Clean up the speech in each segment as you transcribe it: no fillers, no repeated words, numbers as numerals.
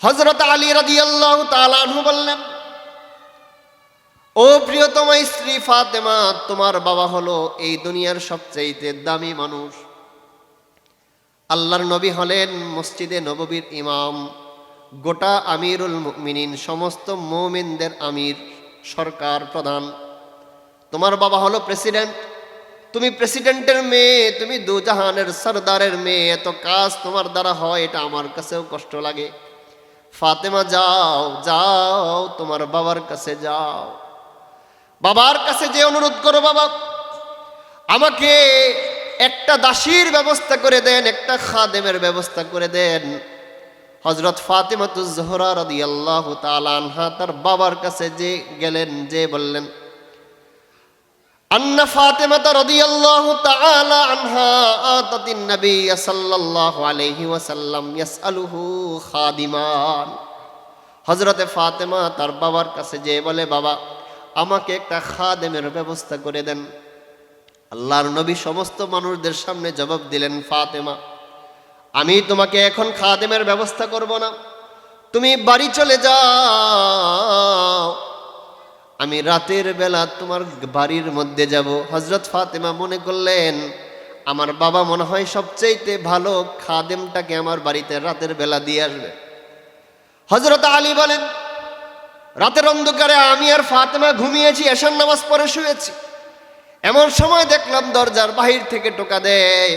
হযরত আলী রাদিয়াল্লাহু তাআলা আনহু বললেন, ও প্রিয়তমা স্ত্রী ফাতেমা, তোমার বাবা হলো এই দুনিয়ার সবচেয়ে দামি মানুষ। আল্লাহর নবী হলেন মসজিদে নববীর ইমাম, গোটা আমিরুল মুমিনিন, সমস্ত মুমিনদের আমির, সরকার প্রধান। তোমার বাবা হলো প্রেসিডেন্ট, তুমি প্রেসিডেন্টের মেয়ে, তুমি দুজাহানের সরদারের মেয়ে। এত কাজ তোমার দ্বারা হয়, এটা আমার কাছেও কষ্ট লাগে। ফাতেমা যাও যাও, তোমার বাবার কাছে যাও, বাবার কাছে যে অনুরোধ করো, বাবা আমাকে একটা দাসীর ব্যবস্থা করে দেন, একটা খাদেমের ব্যবস্থা করে দেন। হযরত ফাতিমাতুজ জোহরা রাদিয়াল্লাহু তাআলা আনহা তার বাবার কাছে যে গেলেন, যে বললেন, আন্না ফাতিমা রাদিয়াল্লাহু তাআলা আনহা আতাতিন নবী সাল্লাল্লাহু আলাইহি ওয়াসাল্লাম ইয়াসআলুহু খাদিমান। হযরতে ফাতেমা তার বাবার কাছে যে বলে, বাবা আমাকে একটা খাদেমের ব্যবস্থা করে দেন। আল্লাহর নবী সমস্ত মানুষদের সামনে জবাব দিলেন, ফাতেমা আমি তোমাকে এখন খাদেমের ব্যবস্থা করব না, তুমি বাড়ি চলে যাও, আমি রাতের বেলা তোমার বাড়ির মধ্যে যাব। হযরত ফাতেমা মনে করলেন, আমার বাবা মনে হয় সবচেয়ে ভালো খাদেমটাকে আমার বাড়িতে রাতের বেলা দিয়ে আসবে। হযরত আলী বলেন, রাতের অন্ধকারে আমি আর ফাতেমা ঘুমিয়েছি, এশার নামাজ পড়ে শুয়েছি। এমন সময় দেখলাম দরজার বাহির থেকে টোকা দেয়।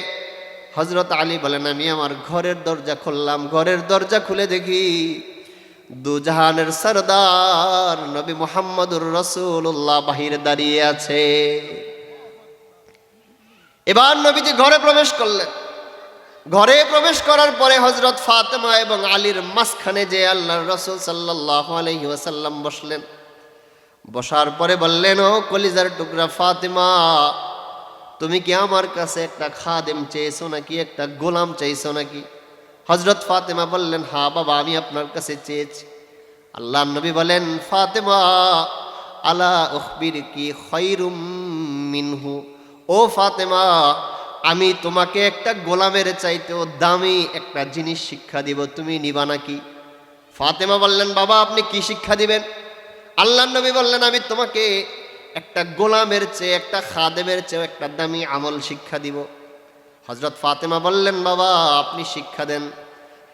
হযরত আলী বলেন, আমি আমার ঘরের দরজা খুললাম, ঘরের দরজা খুলে দেখি দুজাহানের সরদার নবী মুহাম্মদুর রাসূলুল্লাহ বাহিরে দাঁড়িয়ে আছে। এবার নবীজি ঘরে প্রবেশ করলেন। ঘরে প্রবেশ করার পরে হযরত ফাতেমা এবং আলীর মাঝখানে যে আল্লাহর রাসূল সাল্লাল্লাহু আলাইহি ওয়াসাল্লাম বসলেন। বসার পরে বললেন, ও কলিজার টুকরা ফাতেমা, তুমি কি আমার কাছে একটা খাদেম চেয়েছো নাকি, একটা গোলাম চাইছো নাকি? হযরত ফাতেমা বললেন, হ্যাঁ বাবা, আমি আপনার কাছে চেয়েছি। আল্লাহর নবী বলেন, ফাতেমা আলা উখবিরকি খায়রুম মিনহু, ও ফাতেমা আমি তোমাকে একটা গোলামের চাইতেও দামি একটা জিনিস শিক্ষা দিব, তুমি নিবা নাকি? ফাতেমা বললেন, বাবা আপনি কি শিক্ষা দিবেন? আল্লাহর নবী বললেন, আমি তোমাকে একটা গোলামের চেয়ে, একটা খাদেমের চেয়ে একটা দামি আমল শিক্ষা দিব। হযরত ফাতেমা বললেন, বাবা আপনি শিক্ষা দেন।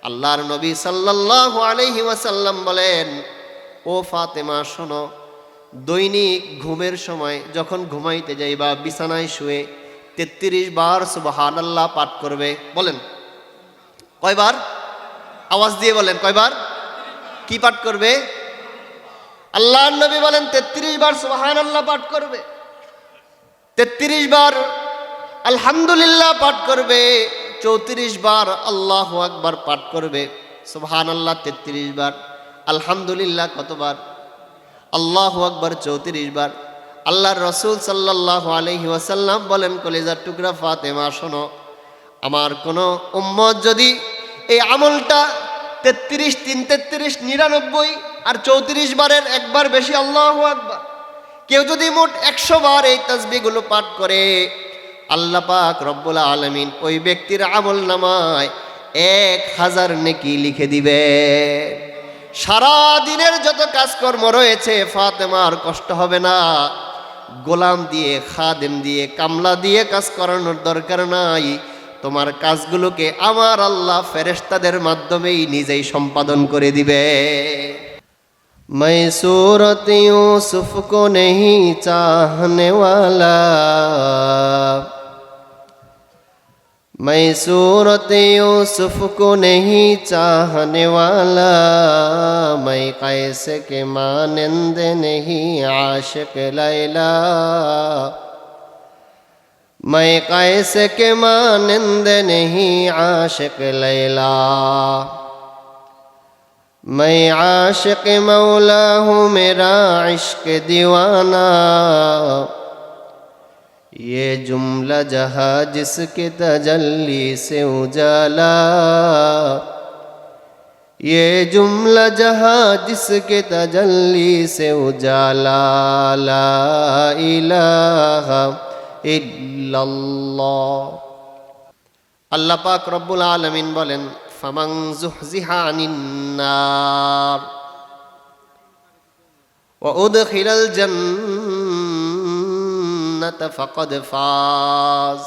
আল্লাহর নবী সাল্লাল্লাহু আলাইহি ওয়াসাল্লাম বলেন, ও ফাতেমা শোনো, দৈনিক ঘুমের সময় যখন ঘুমাইতে যাইবা, বিছানায় শুয়ে 33 বার সুবহানাল্লাহ পাঠ করবে। বলেন কয়বার? আওয়াজ দিয়ে বলেন কয়বার? কি পাঠ করবে? আল্লাহর নবী বলেন 33 বার সুবহানাল্লাহ পাঠ করবে, 33 বার আলহামদুলিল্লাহ পাঠ করবে, 34 বার আল্লাহু আকবার পাঠ করবে। সুবহানাল্লাহ 33 বার, আলহামদুলিল্লাহ কতবার? আল্লাহু আকবার 34 বার। আল্লাহর রাসূল সাল্লাল্লাহু আলাইহি ওয়াসাল্লাম বলেন, কলিজার টুকরা ফাতেমা শোনো, আমার কোন উম্মত যদি এই আমলটা 33 3 33 99 আর 34 বারের একবার বেশি আল্লাহু আকবার, কেউ যদি মোট 100 বার এই তাসবিহগুলো পাঠ করে, আল্লাহ পাক রব্বুল আলামিন ওই ব্যক্তির আমল নামায় 1000 নেকি লিখে দিবে। সারা দিনের যত কাজকর্ম রয়েছে ফাতেমার কষ্ট হবে না। গোলাম দিয়ে, খাদেম দিয়ে, কামলা দিয়ে কাজ করানোর দরকার নাই। তোমার কাজগুলোকে আমার আল্লাহ ফেরেশতাদের মাধ্যমেই নিজেই সম্পাদন করে দিবে। मैं सूरत यूसुफ को नहीं चाहने वाला, मैं सूरत यूसुफ को नहीं चाहने वाला, मैं कैसे के मानंद नहीं आशिक लैला, मैं कैसे के मानंद नहीं आशिक लैला, मैं आशिक मौला हूँ मेरा इश्क दीवाना, ये जुमला जहाँ जिसके तजल्ली से उजाला, ये जुमला जहाँ जिसके तजल्ली से उजाला, ला इलाहा इल्लल्लाह। আল্লাহ পাক রব্বুল আলামিন বলেন, ফামান যুহজিহা আনিন নার ওয়া উদখিলাল জান্নাতা ফাকাদ ফাজ।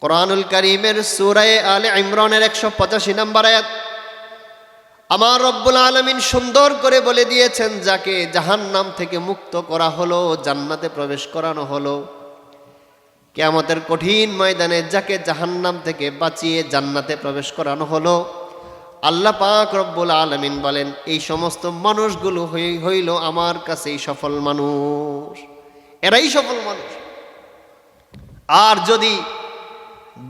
কোরআনুল কারীমের সূরা আলে ইমরানের 185 নম্বর আয়াত। আমার রব্বুল আলামিন সুন্দর করে বলে দিয়েছেন, যাকে জাহান্নাম থেকে মুক্ত করা হলো, জান্নাতে প্রবেশ করানো হলো, কিয়ামতের কঠিন ময়দানে যাকে জাহান্নাম থেকে বাঁচিয়ে জান্নাতে প্রবেশ করানো হলো, আল্লাহ পাক রব্বুল আলামিন বলেন এই সমস্ত মানুষগুলো হইল আমার কাছেই সফল মানুষ, এরাই সফল মানুষ। আর যদি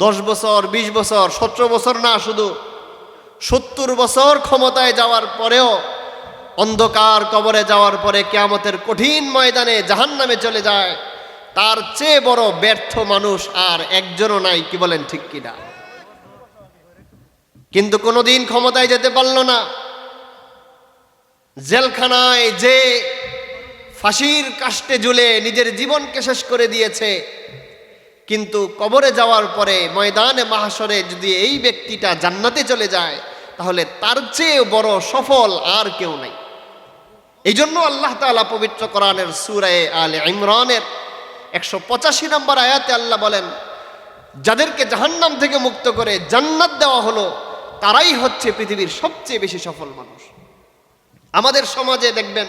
10 বছর 20 বছর 17 বছর না, শুধু 70 বছর ক্ষমতায় যাওয়ার পরেও, অন্ধকার কবরে যাওয়ার পরে কিয়ামতের কঠিন ময়দানে জাহান্নামে চলে যায়, তার চেয়ে বড় ব্যর্থ মানুষ আর একজনও নাই। কি বলেন, ঠিক কিনা? কিন্তু কোনোদিন ক্ষমতায় যেতে পারল না, জেলখানায় যে ফাঁসির কাস্টে ঝুলে নিজের জীবনকে শেষ করে দিয়েছে, কিন্তু কবরে যাওয়ার পরে ময়দানে মাহশরে যদি এই ব্যক্তিটা জান্নাতে চলে যায়, তাহলে তার চেয়ে বড় সফল আর কেউ নাই। এই জন্য আল্লাহ তাআলা পবিত্র কোরআনের সূরা আলে ইমরানের 185 নম্বর আয়াতে আল্লাহ বলেন, যাদেরকে জাহান্নাম থেকে মুক্ত করে জান্নাত দেওয়া হলো, তারাই হচ্ছে পৃথিবীর সবচেয়ে বেশি সফল মানুষ। আমাদের সমাজে দেখবেন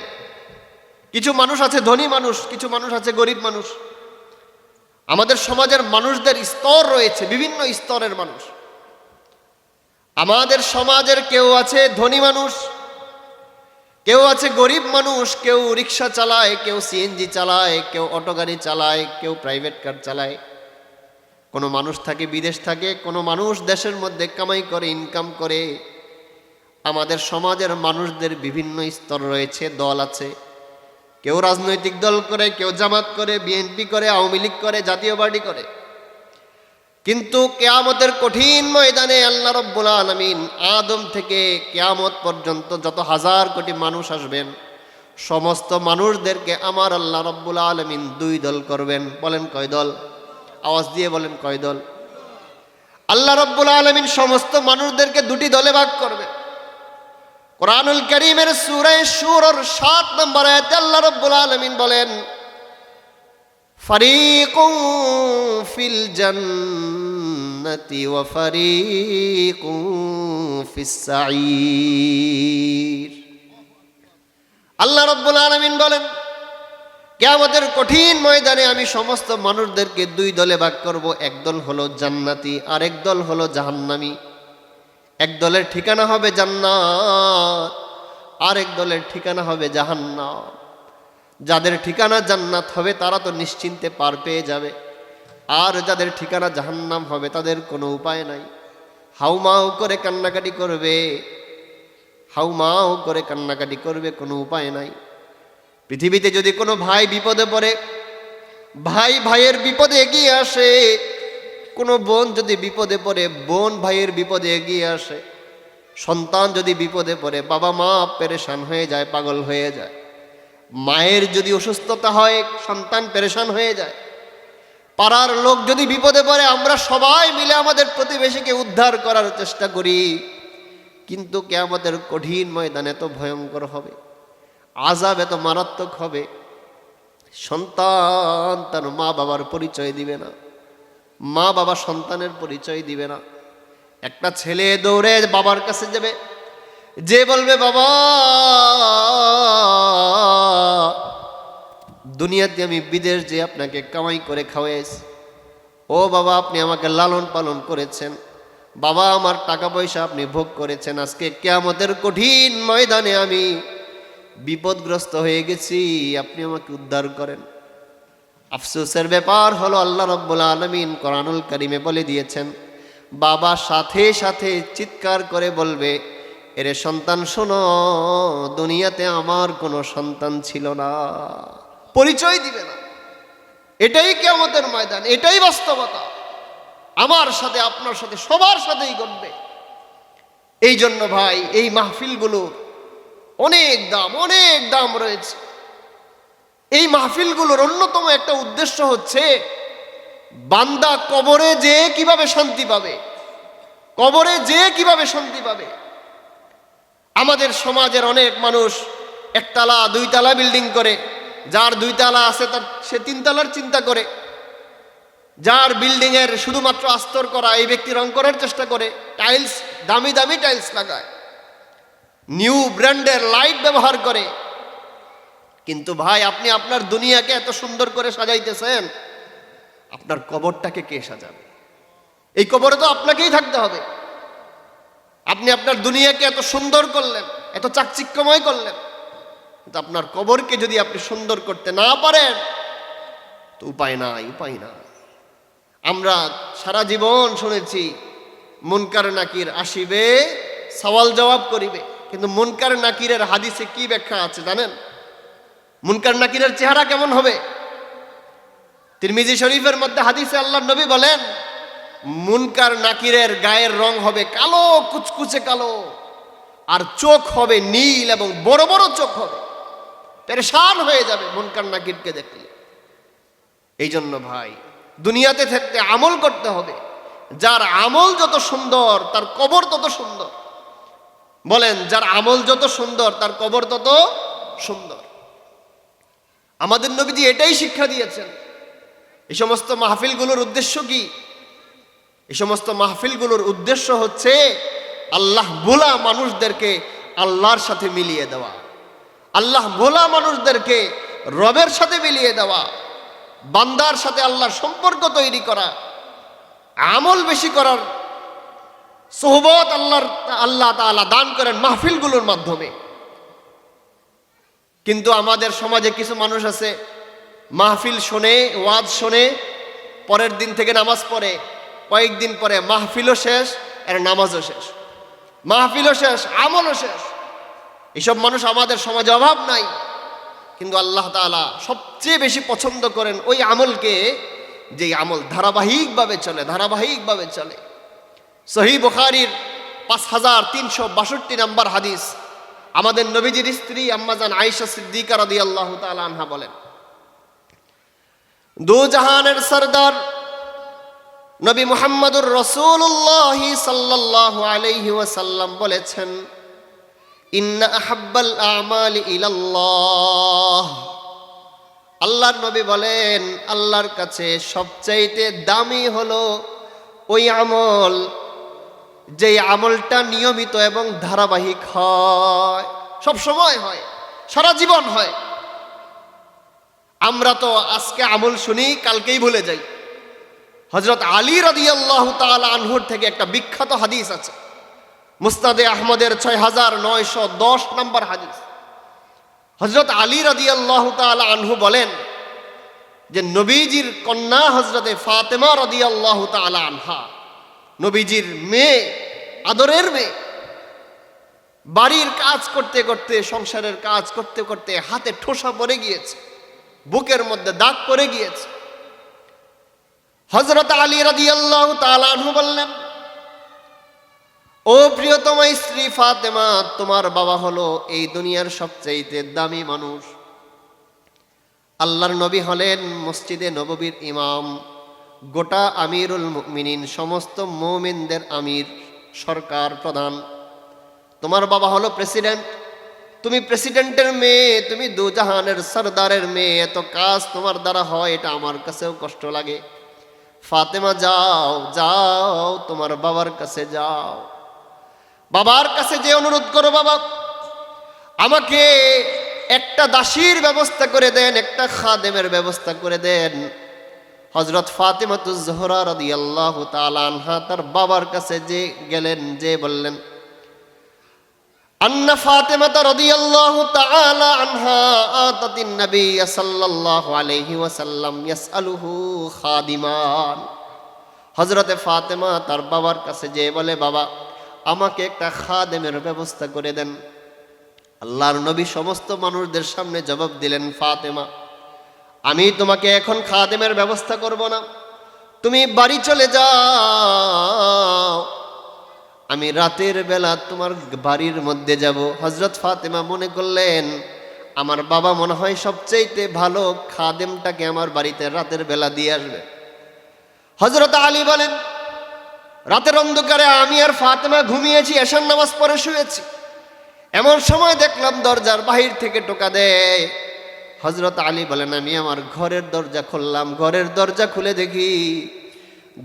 কিছু মানুষ আছে ধনী মানুষ, কিছু মানুষ আছে গরিব মানুষ। আমাদের সমাজের মানুষদের স্তর রয়েছে, বিভিন্ন স্তরের মানুষ। আমাদের সমাজের কেউ আছে ধনী মানুষ, কেউ আছে গরিব মানুষ, কেউ রিক্সা চালায়, কেউ সিএনজি চালায়, কেউ অটো গাড়ি চালায়, কেউ প্রাইভেট কার চালায়। কোনো মানুষ থাকে বিদেশ থাকে, কোনো মানুষ দেশের মধ্যে কামাই করে, ইনকাম করে। আমাদের সমাজের মানুষদের বিভিন্ন স্তর রয়েছে, দল আছে। কেউ রাজনৈতিক দল করে, কেউ জামাত করে, বিএনপি করে, আওয়ামী লীগ করে, জাতীয় পার্টি করে। কিন্তু কিয়ামতের কঠিন ময়দানে আল্লাহ রাব্বুল আলামিন আদম থেকে কিয়ামত পর্যন্ত যত হাজার কোটি মানুষ আসবেন, সমস্ত মানুষদেরকে আমার আল্লাহ রাব্বুল আলামিন 2 দল করবেন। বলেন কয় দল? আওয়াজ দিয়ে বলেন কয় দল? আল্লাহ রাব্বুল আলামিন সমস্ত মানুষদেরকে 2টি দলে ভাগ করবেন। কোরআনুল কারীমের সূরা শুরার 7 নম্বর আয়াতে আল্লাহ রাব্বুল আলামিন বলেন, ফারিকুন ফিল জান্নাতি ওয়া ফারিকুন ফিস সাঈর। আল্লাহ রাব্বুল আলামিন বলেন, কিয়ামতের কঠিন ময়দানে আমি সমস্ত মানুষদেরকে 2 দলে ভাগ করব। এক দল হলো জান্নাতি, আর এক দল হলো জাহান্নামী। এক দলের ঠিকানা হবে জান্নাত, আর এক দলের ঠিকানা হবে জাহান্নাম। যাদের ঠিকানা জান্নাত হবে তারা তো নিশ্চিন্তে পার পেয়ে যাবে, আর যাদের ঠিকানা জাহান্নাম হবে তাদের কোনো উপায় নাই। হাউমাউ করে কান্নাকাটি করবে, হাউমাউ করে কান্নাকাটি করবে, কোনো উপায় নাই। পৃথিবীতে যদি কোনো ভাই বিপদে পড়ে, ভাই ভাইয়ের বিপদে এগিয়ে আসে। কোনো বোন যদি বিপদে পড়ে, বোন ভাইয়ের বিপদে এগিয়ে আসে। সন্তান যদি বিপদে পড়ে, বাবা মা পেরেশান হয়ে যায়, পাগল হয়ে যায়। মায়ের যদি অসুস্থতা হয়, সন্তান পেরেশান হয়ে যায়। পাড়ার লোক যদি বিপদে পড়ে, আমরা সবাই মিলে আমাদের প্রতিবেশীকে উদ্ধার করার চেষ্টা করি। কিন্তু কিয়ামতের কঠিন ময়দান এত ভয়ঙ্কর হবে, আযাব এত মারাত্মক হবে, সন্তান তার মা বাবার পরিচয় দিবে না, মা বাবা সন্তানের পরিচয় দিবে না। একটা ছেলে দৌড়ে বাবার কাছে যাবে, যে বলবে, বাবা দুনিয়াতে আমি বিদেশ যে আপনাকে কামাই করে খাওয়াইছি, ও বাবা আপনি আমাকে লালন পালন করেছেন, বাবা আমার টাকা পয়সা আপনি ভোগ করেছেন, আজকে কিয়ামতের কঠিন ময়দানে আমি বিপদগ্রস্ত হয়ে গেছি, আপনি আমাকে উদ্ধার করেন। আফসোসের ব্যাপার হলো আল্লাহ রাব্বুল আলামিন কোরআনুল কারীমে বলে দিয়েছেন, বাবা সাথে সাথে চিৎকার করে বলবে, এরে সন্তান শোনো, দুনিয়াতে আমার কোনো সন্তান ছিল না, পরিচয় দিবে না। এটাই কিয়ামতের ময়দান, এটাই বাস্তবতা। আমার সাথে আপনার সাথে সবার সাথেই ঘটবে। এই জন্য ভাই, এই মাহফিলগুলোর অনেক দাম রয়েছে। এই মাহফিলগুলোর অন্যতম একটা উদ্দেশ্য হচ্ছে বান্দা কবরে যেয়ে কিভাবে শান্তি পাবে, কবরে যে কিভাবে শান্তি পাবে। আমাদের সমাজের অনেক মানুষ একতলা দুইতলা বিল্ডিং করে, যার দুইতলা আছে তার সে তিনতলার চিন্তা করে, যার বিল্ডিং এর শুধুমাত্র আস্তর করা এই ব্যক্তি রং করার চেষ্টা করে, টাইলস দামি দামি টাইলস লাগায়, নিউ ব্র্যান্ডের লাইট ব্যবহার করে। কিন্তু ভাই, আপনি আপনার দুনিয়াকে এত সুন্দর করে সাজাইতেছেন, আপনার কবরটাকে কে সাজাবে? এই কবরে তো আপনাকেই থাকতে হবে। আপনি আপনার দুনিয়াকে এত সুন্দর করলেন, এত চাকচিক্যময় করলেন, কিন্তু আপনার কবরকে যদি আপনি সুন্দর করতে না পারেন তো উপায় নাই, উপায় নাই। আমরা সারা জীবন শুনেছি মুনকার নাকির আসিবে, সওয়াল জবাব করিবে, কিন্তু মুনকার নাকিরের হাদিসে কি ব্যাখ্যা আছে জানেন? মুনকার নাকিরের চেহারা কেমন হবে? তিরমিজি শরীফের মধ্যে হাদিসে আল্লাহর নবী বলেন, মুনকার নাকিরের গায়ের রং হবে কালো, কুচকুচে কালো, আর চোখ হবে নীল এবং বড় বড় চোখ হবে, পেরেশান হয়ে যাবে মুনকার নাকিরকে দেখলে। এই জন্য ভাই, দুনিয়াতে থাকতে আমল করতে হবে। যার আমল যত সুন্দর তার কবর তত সুন্দর। বলেন, যার আমল যত সুন্দর তার কবর তত সুন্দর। আমাদের নবীজি এটাই শিক্ষা দিয়েছেন। এই সমস্ত মাহফিলগুলোর উদ্দেশ্য কি? এই সমস্ত মাহফিলগুলোর উদ্দেশ্য হচ্ছে আল্লাহ ভোলা মানুষদেরকে আল্লাহর সাথে মিলিয়ে দেওয়া, আল্লাহ ভোলা মানুষদেরকে রবের সাথে মিলিয়ে দেওয়া, বান্দার সাথে আল্লাহর সম্পর্ক তৈরি করা, আমল বেশি করার সোহবত আল্লাহ তাআলা দান করেন মাহফিলগুলোর মাধ্যমে। কিন্তু আমাদের সমাজে কিছু মানুষ আছে, মাহফিল শোনে, ওয়াজ শোনে, পরের দিন থেকে নামাজ পড়ে, কয়েকদিন পরে মাহফিলও শেষ, এর নামাজও শেষ, মাহফিলও শেষ, আমলও শেষ। এসব মানুষ আমাদের সমাজে অভাব নাই। কিন্তু আল্লাহ তাআলা সবচেয়ে বেশি পছন্দ করেন ওই আমলকে, যেই আমল ধারাবাহিকভাবে চলে, ধারাবাহিকভাবে চলে। সহিহ বুখারীর 5362 নম্বর হাদিস, আমাদের নবীজির স্ত্রী আম্মাজান আয়েশা সিদ্দিকা রাদিয়াল্লাহু তাআলা আনহা বলেন, দু জাহানের সরদার নবী মুহাম্মদুর রাসূলুল্লাহ সাল্লাল্লাহু আলাইহি ওয়াসাল্লাম বলেছেন, ইন্না আহাব্বাল আমালি ইলাল্লাহ। আল্লাহর নবী বলেন, আল্লাহর কাছে সবচাইতে দামি হলো ওই আমল যেই আমলটা নিয়মিত এবং ধারাবাহিক হয়, সব সময় হয়, সারা জীবন হয়। আমরা তো আজকে আমল শুনি, কালকেই ভুলে যাই। হযরত আলী রাদিয়াল্লাহু তাআলা আনহুর থেকে একটা বিখ্যাত হাদিস আছে, মুসনাদে আহমদের 6910 নম্বর হাদিস। হযরত আলী রাদিয়াল্লাহু তাআলা আনহু বলেন যে নবীজির কন্যা হযরতে ফাতেমা রাদিয়াল্লাহু তাআলা আনহা, নবীজির মেয়ে, আদরের মেয়ে, বাড়ির কাজ করতে করতে, সংসারের কাজ করতে করতে হাতে ঠোসা পড়ে গিয়েছে, বুকের মধ্যে দাগ পড়ে গিয়েছে। হযরত আলী রাদিয়াল্লাহু তাআলা আনহু বললেন, ও প্রিয়তমা স্ত্রী ফাতেমা, তোমার বাবা হলো এই দুনিয়ার সবচেয়ে দামি মানুষ। আল্লাহর নবী হলেন মসজিদে নববীর ইমাম, গোটা আমিরুল মুমিনিন, সমস্ত মুমিনদের আমির, সরকার প্রধান। তোমার বাবা হলো প্রেসিডেন্ট, তুমি প্রেসিডেন্টের মেয়ে, তুমি দু জাহানের সরদারের মেয়ে, এত কাজ তোমার দ্বারা হয়, এটা আমার কাছেও কষ্ট লাগে। ফাতেমা, যাও যাও, তোমার বাবার কাছে যাও, বাবার কাছে যে অনুরোধ করো, বাবা আমাকে একটা দাসীর ব্যবস্থা করে দেন, একটা খাদেমের ব্যবস্থা করে দেন। হযরত ফাতিমাতুজ জোহরা রাদিয়াল্লাহু তাআলা আনহা তার বাবার কাছে যে গেলেন, যে বললেন, আন্না ফাতিমাতা রাদিয়াল্লাহু তাআলা আনহা আতাতিন নবী সাল্লাল্লাহু আলাইহি ওয়াসাল্লাম ইয়াসআলুহু খাদিমান। হযরতে ফাতেমা তার বাবার কাছে যে বলে, বাবা আমাকে একটা খাদেমের ব্যবস্থা করে দেন। আল্লাহর নবী সমস্ত মানুষদের সামনে জবাব দিলেন, ফাতেমা, আমি তোমাকে এখন খাদেমের ব্যবস্থা করব না, তুমি বাড়ি চলে যাও, আমি রাতের বেলা তোমার বাড়ির মধ্যে যাব। হযরত ফাতেমা মনে করলেন, আমার বাবা মনে হয় সবচেয়ে ভালো খাদেমটাকে আমার বাড়িতে রাতের বেলা দিয়ে আসবে। হযরত আলী বলেন, রাতের অন্ধকারে আমি আর ফাতেমা ঘুমিয়েছি, এশার নামাজ পড়ে শুয়েছি। এমন সময় দেখলাম দরজার বাহির থেকে টোকা দেয়। হযরত আলী বলেন, আমি আমার ঘরের দরজা খুললাম। ঘরের দরজা খুলে দেখি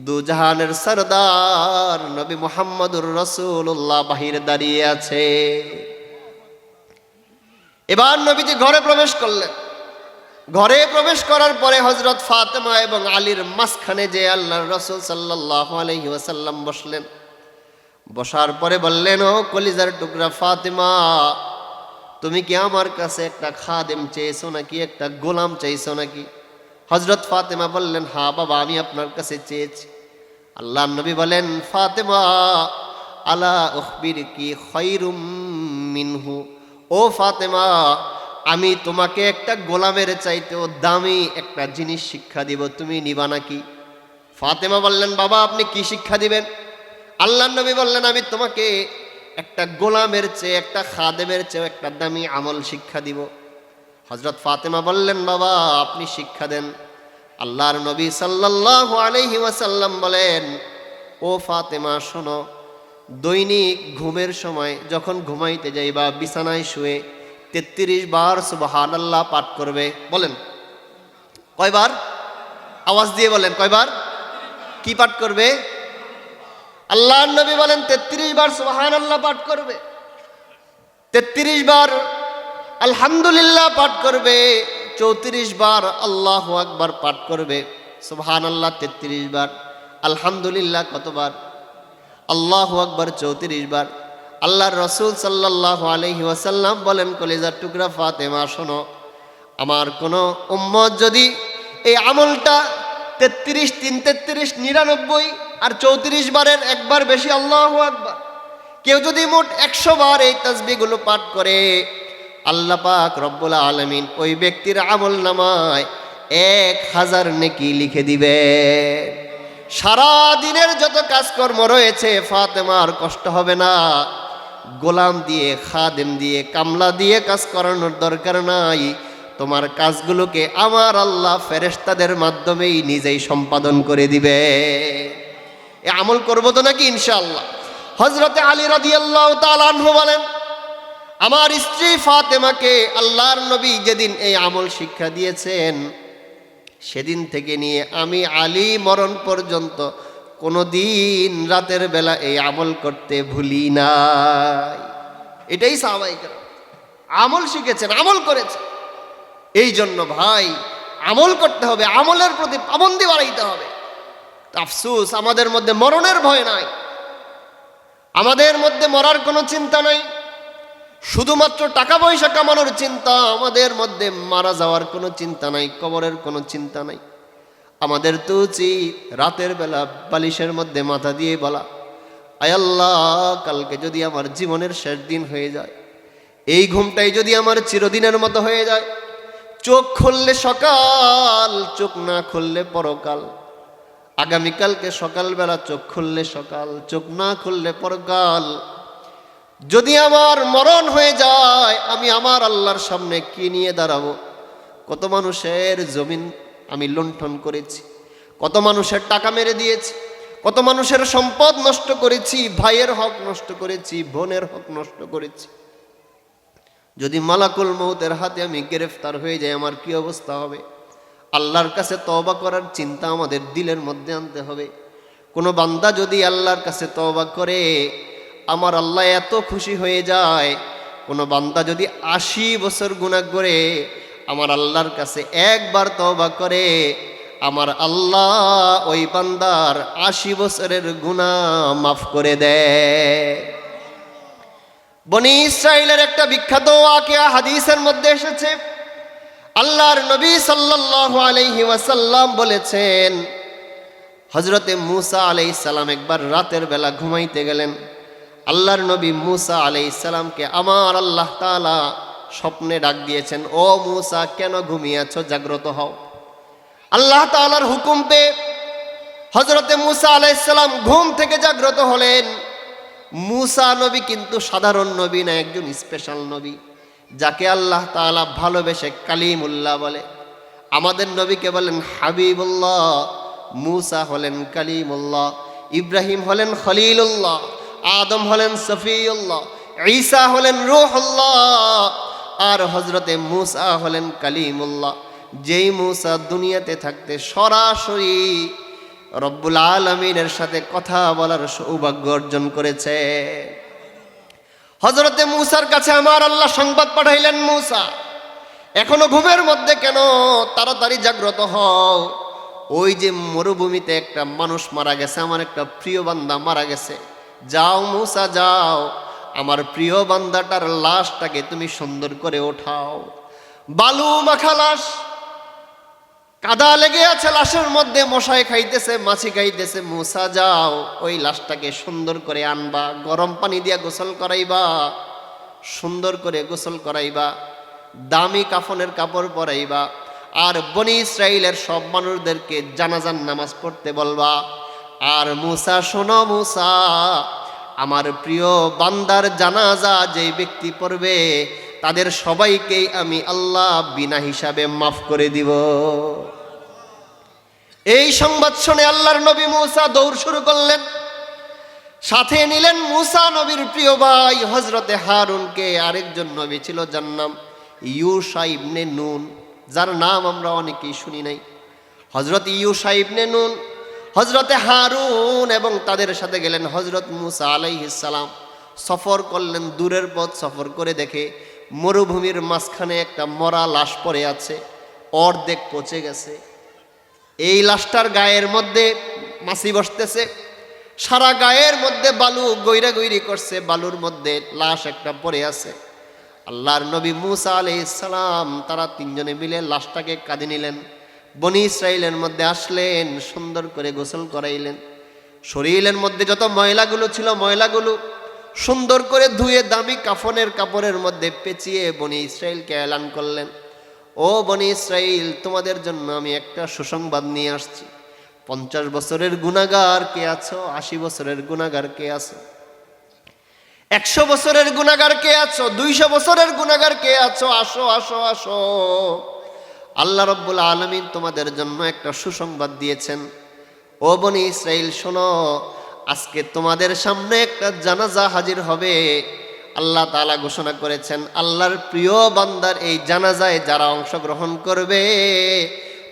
দুজাহানের সরদার নবী মুহাম্মদুর রাসূলুল্লাহ বাহিরে দাঁড়িয়ে আছে। এবার নবীজি ঘরে প্রবেশ করলেন। ঘরে প্রবেশ করার পরে হযরত ফাতেমা এবং আলীর মাঝখানে যে আল্লাহর রাসূল সাল্লাল্লাহু আলাইহি ওয়াসাল্লাম বসলেন। বসার পরে বললেন, ও কলিজার টুকরা ফাতেমা, তুমি কি আমার কাছে একটা খাদেম চেয়েছো নাকি, একটা গোলাম চাইছো নাকি? হযরত ফাতেমা বললেন, হ্যাঁ বাবা, আমি আপনার কাছে চেয়েছি। আল্লাহর নবী বলেন, ফাতেমা, আলা উখবিরকি খায়রুম মিনহু, ও ফাতেমা, আমি তোমাকে একটা গোলামের চাইতেও দামি একটা জিনিস শিক্ষা দিব, তুমি নিবা নাকি? ফাতেমা বললেন, বাবা আপনি কি শিক্ষা দিবেন? আল্লাহর নবী বললেন, আমি তোমাকে একটা গোলামের চেয়ে, একটা খাদেমের চেয়ে একটা দামি আমল শিক্ষা দিব। হযরত ফাতেমা বললেন, বাবা আপনি শিক্ষা দেন। আল্লাহর নবী সাল্লাল্লাহু আলাইহি ওয়াসাল্লাম বলেন, ও ফাতেমা শোনো, দৈনিক ঘুমের সময় যখন ঘুমাইতে যাইবা বিছানায় শুয়ে 33 বার সুবহানাল্লাহ পাঠ করবে। বলেন কয়বার? আওয়াজ দিয়ে বলেন কয়বার? কি পাঠ করবে? আল্লাহর নবী বলেন 33 বার সুবহানাল্লাহ পাঠ করবে, 33 বার আলহামদুলিল্লাহ পাঠ করবে, 34 বার আল্লাহু আকবার পাঠ করবে। সুবহানাল্লাহ 33 বার, আলহামদুলিল্লাহ কতবার? আল্লাহু আকবার 34 বার। আল্লাহর রাসূল সাল্লাল্লাহু আলাইহি ওয়াসাল্লাম বলেন, কলিজার টুকরা ফাতেমা শোনো, আমার কোনো উম্মত যদি এই আমলটা 33 3 33 99 আর 34 বারের একবার বেশি আল্লাহু আকবার, কেউ যদি মোট 100 বার এই তাসবিহগুলো পাঠ করে, আল্লাহ পাক রব্বুল আলামিন ওই ব্যক্তির আমল নামায় 1000 নেকি লিখে দিবে। সারা দিনের যত কাজকর্ম রয়েছে ফাতেমার কষ্ট হবে না। গোলাম দিয়ে, খাদেম দিয়ে, কামলা দিয়ে কাজ করানোর দরকার নাই। তোমার কাজগুলোকে আমার আল্লাহ ফেরেশতাদের মাধ্যমেই নিজেই সম্পাদন করে দিবে। এ আমল করব তো নাকি ইনশাআল্লাহ? হযরতে আলী রাদিয়াল্লাহু তাআলা আনহু বলেন, আমার স্ত্রী ফাতেমাকে আল্লাহর নবী যেদিন এই আমল শিক্ষা দিয়েছেন, সেদিন থেকে নিয়ে আমি আলী মরণ পর্যন্ত কোনো দিন রাতের বেলা এই আমল করতে ভুলি নাই। এটাই সাহাবায়ে কেরাম আমল শিখেছেন, আমল করেছেন। এই জন্য ভাই আমল করতে হবে, আমলের প্রতি পাবন্দি বাড়াইতে হবে। আফসোস, আমাদের মধ্যে মরণের ভয় নাই, আমাদের মধ্যে মরার কোনো চিন্তা নাই, শুধুমাত্র টাকা পয়সা কামানোর চিন্তা। আমাদের মধ্যে মারা যাওয়ার কোনো চিন্তা নাই, কবরের কোনো চিন্তা নাই। আমাদের তো উচিত রাতের বেলা বালিশের মধ্যে মাথা দিয়ে বলা, আয় আল্লাহ, কালকে যদি আমার জীবনের শেষ দিন হয়ে যায়, এই ঘুমটাই যদি আমার চিরদিনের মতো হয়ে যায়, চোখ খুললে সকাল, চোখ না খুললে পরকাল। আগামীকালকে সকালবেলা চোখ খুললে সকাল, চোখ না খুললে পরকাল। যদি আমার মরণ হয়ে যায়, আমি আমার আল্লাহর সামনে কি নিয়ে দাঁড়াবো? কত মানুষের জমিন আমি লুণ্ঠন করেছি, কত মানুষের টাকা মেরে দিয়েছি, কত মানুষের সম্পদ নষ্ট করেছি, ভাইয়ের হক নষ্ট করেছি, বোনের হক নষ্ট করেছি। যদি মালাকুল মউতের হাতে আমি গ্রেফতার হয়ে যাই, আমার কি অবস্থা হবে? আল্লাহর কাছে তওবা করার চিন্তা আমাদের দিলের মধ্যে আনতে হবে। কোনো বান্দা যদি আল্লাহর কাছে তওবা করে, আমার আল্লাহ এত খুশি হয়ে যায়। কোনো বান্দা যদি 80 বছর গুনাহ করে, আমার আল্লাহর কাছে একবার তওবা করে, আমার আল্লাহ ওই বান্দার 80 বছরের গুনাহ মাফ করে দেয়। বনি ইসরাইলের একটা বিখ্যাত ওয়াকিয়া হাদিসের মধ্যে এসেছে। আল্লাহর নবী সাল্লাল্লাহু আলাইহি ওয়াসাল্লাম বলেছেন, হযরতে মূসা আলাইহিস সালাম একবার রাতের বেলা ঘুমাইতে গেলেন। আল্লাহর নবী মূসা আলাইহিস সালামকে আমার আল্লাহ তাআলা স্বপ্নে ডাক দিয়েছেন, ও মূসা, কেন ঘুমিয়ে আছো? জাগ্রত হও। আল্লাহ তাআলার হুকুম পেয়ে হযরতে মূসা আলাইহিস সালাম ঘুম থেকে জাগ্রত হলেন। মূসা নবী কিন্তু সাধারণ নবী না, একজন স্পেশাল নবী, যাকে আল্লাহ তাআলা ভালোবেসে কালিমুল্লাহ বলে। আমাদের নবীকে বলেন হাবিবুল্লাহ, মূসা হলেন কালিমুল্লাহ। ইব্রাহিম হলেন খলিলুল্লাহ, আদম হলেন সফিউল্লাহ, ঈসা হলেন রূহুল্লাহ, আর হজরতে মূসা হলেন কালিমুল্লাহ। যেই মূসা দুনিয়াতে থাকতে সরাসরি রব্বুল আলামিনের সাথে কথা বলার সৌভাগ্য অর্জন করেছে। হজরতে মূসার কাছে আমার আল্লাহ সংবাদ পাঠাইলেন, মূসা এখনো ঘুমের মধ্যে কেন? তাড়াতাড়ি জাগ্রত হও। ওই যে মরুভূমিতে একটা মানুষ মারা গেছে, আমার একটা প্রিয় বান্দা মারা গেছে। যাও মূসা যাও, আমার প্রিয় বান্দাটার লাশটাকে তুমি সুন্দর করে ওঠাও। বালু মাখা লাশ, কাদা লেগে আছে লাশের মধ্যে, মশায় খাইতেছে, মাছি খাইতেছে। মূসা যাও, ওই লাশটাকে সুন্দর করে আনবা, গরম পানি দিয়া গোসল করাইবা, সুন্দর করে গোসল করাইবা, দামি কাফনের কাপড় পরাইবা, আর বনি ইসরাইলের সব মানুষদেরকে জানাজার নামাজ পড়তে বলবা। আর মূসা শোনো মূসা, আমার প্রিয় বান্দার জানাজা যেই ব্যক্তি পড়বে তাদের সবাইকেই আমি আল্লাহ বিনা হিসাবে মাফ করে দিব। এই সংবাদ শুনে আল্লাহর নবী মূসা দৌড় শুরু করলেন। সাথে নিলেন মূসা নবীর প্রিয় ভাই হজরতে হারুনকে। আরেকজন নবী ছিল যার নাম ইউশা ইবনে নুন, যার নাম আমরা অনেকেই শুনি নাই। হজরত ইউশা ইবনে নুন, হজরতে হারুন এবং তাদের সাথে গেলেন হজরত মূসা আলাইহিস সালাম। সফর করলেন, দূরের পথ সফর করে দেখে মরুভূমির মাঝখানে একটা মরা লাশ পড়ে আছে, অর্ধেক পচে গেছে। এই লাশটার গায়ের মধ্যে মাছি বসতেছে, সারা গায়ের মধ্যে বালু গৈরা গৈরি করছে, বালুর মধ্যে লাশ একটা পড়ে আছে। আল্লাহর নবী মূসা আলাইহিস সালাম তারা তিনজনে মিলে লাশটাকে কাঁধে নিলেন, বনি ইসরাইলের মধ্যে আসলেন, সুন্দর করে গোসল করাইলেন। শরীরের মধ্যে যত ময়লাগুলো ছিল ময়লাগুলো সুন্দর করে ধুয়ে দামি কাফনের কাপড়ের মধ্যে পেঁচিয়ে বনি ইসরাইলকে এলান করলেন, ও বনি ইসরাইল, তোমাদের জন্য আমি একটা সুসংবাদ নিয়ে আসছি। 50 বছরের গুনাহগার কে আছো? 80 বছরের গুনাহগার কে আছো? 100 বছরের গুনাহগার কে আছো? 200 বছরের গুনাহগার কে আছো? আসো আসো আসো, আল্লাহ রাব্বুল আলামিন তোমাদের জন্য একটা সুসংবাদ দিয়েছেন। ও বনি ইসরাইল শোনো, আজকে তোমাদের সামনে একটা জানাজা হাজির হবে। আল্লাহ তাআলা ঘোষণা করেছেন, আল্লাহর প্রিয় বান্দার এই জানাজায় যারা অংশগ্রহণ করবে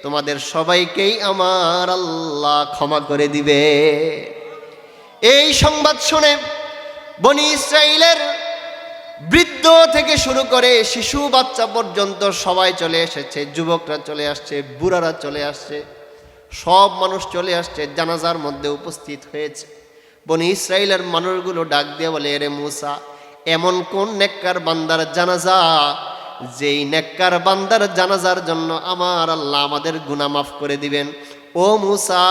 তোমাদের সবাইকেই আমার আল্লাহ ক্ষমা করে দিবে। এই সংবাদ শুনে বনি ইসরাইলের বৃদ্ধ থেকে শুরু করে শিশু বাচ্চা পর্যন্ত সবাই চলে এসেছে, যুবকরা চলে আসছে, বুড়ারা চলে আসছে, সব মানুষ চলে আসছে, জানাজার মধ্যে উপস্থিত হয়েছে। বনি ইসরাইলের মানুষগুলো ডাক দিয়ে বলে, এরে মূসা, এমন কোন নেককার বান্দার জানাজা যেই নেককার বান্দার জানাজার জন্য আমার আল্লাহ আমাদের গুনাহ মাফ করে দিবেন। ও মূসা,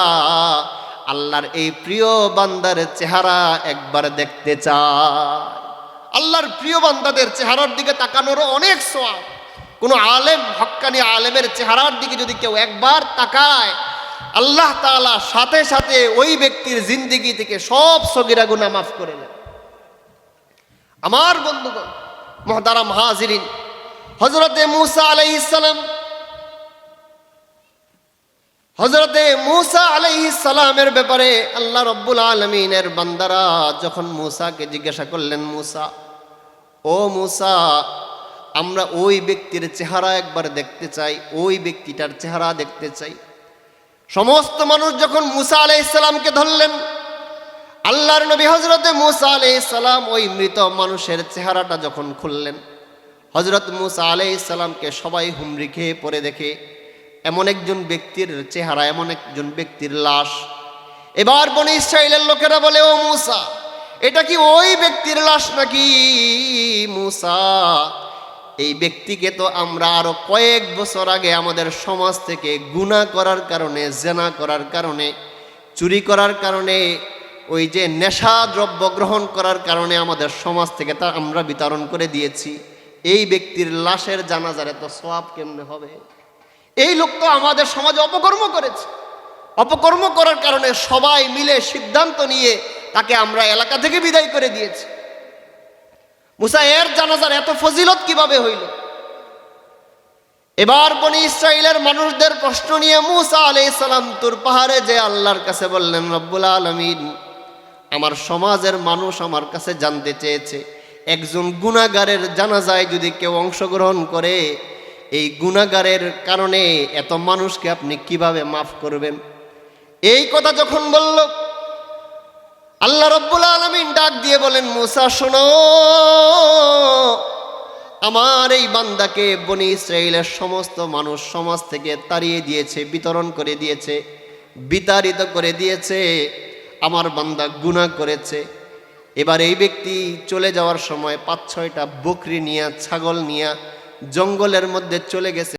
আল্লাহর এই প্রিয় বান্দার চেহারা একবার দেখতে চায়। আল্লাহর প্রিয় বান্দাদের চেহারার দিকে তাকানোরও অনেক সওয়াব। কোনো আলেম, হক্কানি আলেমের চেহারার দিকে যদি কেউ একবার তাকায়, আল্লাহ তাআলা সাথে সাথে ওই ব্যক্তির জিন্দেগি থেকে সব সগীরা গুনাহ মাফ করে নেন। আমার বন্ধুগণ, মুহতারাম হাজিরিন, হযরতে মূসা আলাইহিস সালাম, হযরতে মূসা আলাইহিস সালামের ব্যাপারে আল্লাহ রাব্বুল আলামিনের বান্দারা যখন মূসাকে জিজ্ঞাসা করলেন, মূসা, ও মূসা, আমরা ওই ব্যক্তির চেহারা একবার দেখতে চাই, ওই ব্যক্তিটার চেহারা দেখতে চাই। সমস্ত মানুষ যখন মূসা আলাইহিস সালামকে ধরলেন, আল্লাহর নবী হযরতে মূসা আলাইহিস সালাম ওই মৃত মানুষের চেহারাটা যখন খুললেন, হযরত মূসা আলাইহিস সালামকে সবাই হুমড়ি খেয়ে পড়ে দেখে এমন একজন ব্যক্তির চেহারা, এমন একজন ব্যক্তির লাশ। এবার বনি ইসরাইলের লোকেরা বলে, ও মূসা, এটা কি ওই ব্যক্তির লাশ নাকি? মূসা, এই ব্যক্তিকে তো আমরা আরো কয়েক বছর আগে আমাদের সমাজ থেকে গুনাহ করার কারণে, জেনা করার কারণে, চুরি করার কারণে, ওই যে নেশা দ্রব্য গ্রহণ করার কারণে আমাদের সমাজ থেকে তা আমরা বিতরণ করে দিয়েছি। এই ব্যক্তির লাশের জানাজার এত সওয়াব কেমনে হবে? এই লোক তো আমাদের সমাজে অপকর্ম করেছে। অপকর্ম করার কারণে সবাই মিলে সিদ্ধান্ত নিয়ে তাকে আমরা এলাকা থেকে বিদায় করে দিয়েছি। মূসা, এর জানাজার এত ফজিলত কিভাবে হইল? এবার বনি ইসরাইলের মানুষদের প্রশ্ন নিয়ে মূসা আলাইহিস সালাম তুর পাহাড়ে যে আল্লাহর কাছে বললেন, রব্বুল আলামিন, আমার সমাজের মানুষ আমার কাছে জানতে চেয়েছে একজন গুনাহগারের জানাজায় যদি কেউ অংশগ্রহণ করে, এই গুনাহগারের কারণে এত মানুষকে আপনি কিভাবে মাফ করবেন? এই কথা যখন বলল, আল্লাহ রব্বুল আলামিন ডাক দিয়ে বলেন, মূসা শোনো, আমার এই বান্দাকে বনি ইসরাইলের সমস্ত মানুষ সমাজ থেকে তাড়িয়ে দিয়েছে, বিতরণ করে দিয়েছে, বিতাড়িত করে দিয়েছে। আমার বান্দা গুনাহ করেছে। এবার এই ব্যক্তি চলে যাওয়ার সময় ৫-৬টা বকরি নিয়ে, ছাগল নিয়ে জঙ্গলের মধ্যে চলে গেছে।